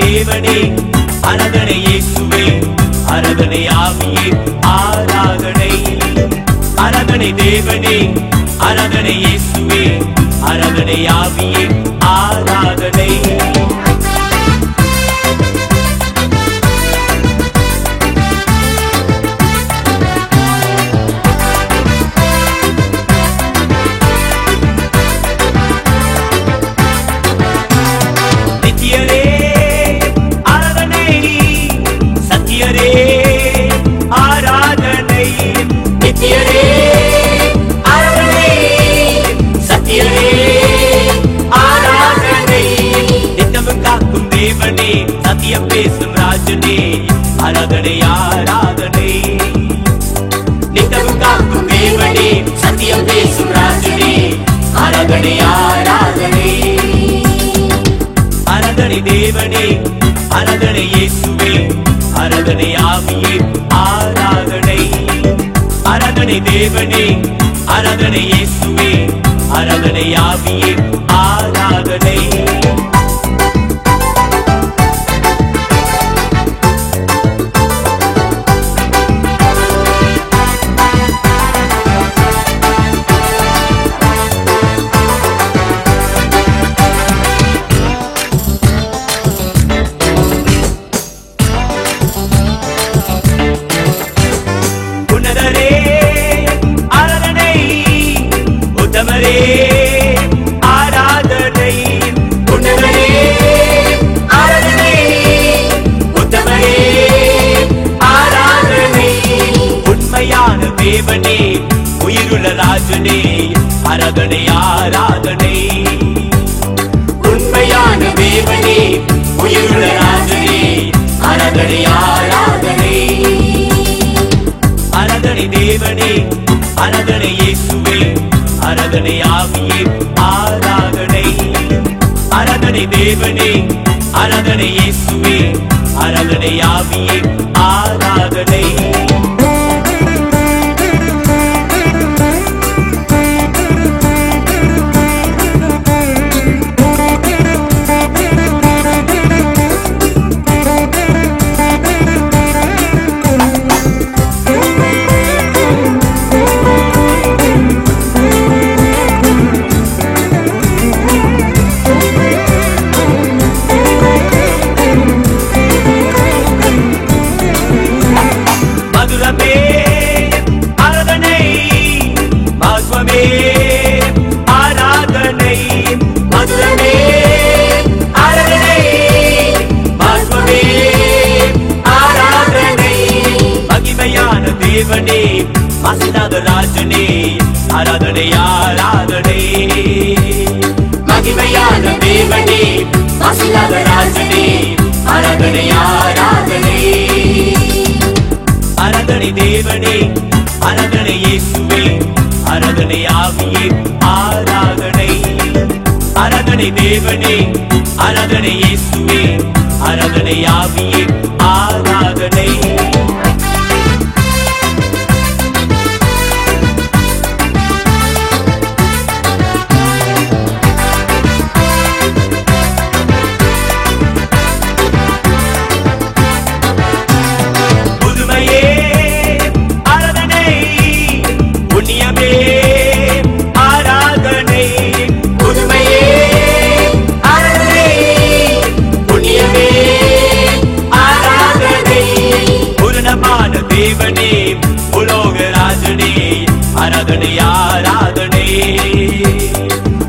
தேவனே ஆராதனை இயேசுவே ஆராதனை ஆவியே ஆராதனை ஆராதனை தேவனே ஆராதனை இயேசுவே ஆராதனை ஆவியே ஆராதனை சத்தியம் பேசும் ராஜனே ஆராதனை ஆராதனை நித்தமும் காக்கும் தேவனே சத்தியம் பேசும் ராஜனே ஆராதனை ஆராதனை ஆராதனை தேவனே ஆராதனை இயேசுவே ஆராதனை ஆவியே ஆராதனை ஆராதனை தேவனே ஆராதனை இயேசுவே ஆராதனை ஆவியே ஆராதனை ஆராதனை உன்னதரே ஆராதனை உத்தமரே ஆராதனை உண்மையான தேவனே உயிருள்ள ராஜனே ஆராதனை ஆராதனை உண்மையான தேவனே உயிருள்ள ராஜனே ஆராதனை ஆராதனை ஆராதனை தேவனே ஆராதனை இயேசுவே ஆராதனை ஆவியே ஆராதனை ஆராதனை தேவனே ஆராதனை இயேசுவே ஆராதனை ஆவியே ஆராதனை தேவனே மாசில்லாத ராஜனே ஆராதனை ஆராதனை மகிமையான தேவனே மாசில்லாத ராஜனே ஆராதனை ஆராதனை ஆராதனை தேவனே ஆராதனை இயேசுவே ஆராதனை ஆவியே ஆராதனை ஆராதனை தேவனே ஆராதனை இயேசுவே ஆராதனை ஆவியே ஆராதனை தேவனே உலோக ராஜனே ஆராதனை ஆராதனை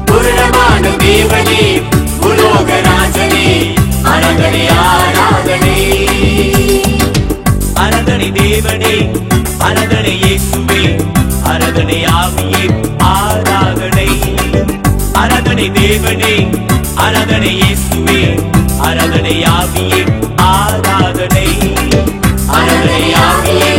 பூரணமான தேவனே உலோக ராஜனே ஆராதனை ஆராதனை ஆராதனை தேவனே ஆராதனை இயேசுவே ஆராதனை ஆவியே ஆராதனை ஆராதனை தேவனே ஆராதனை இயேசுவே ஆராதனை ஆவியே ஆராதனை ஆராதனை ஆவியே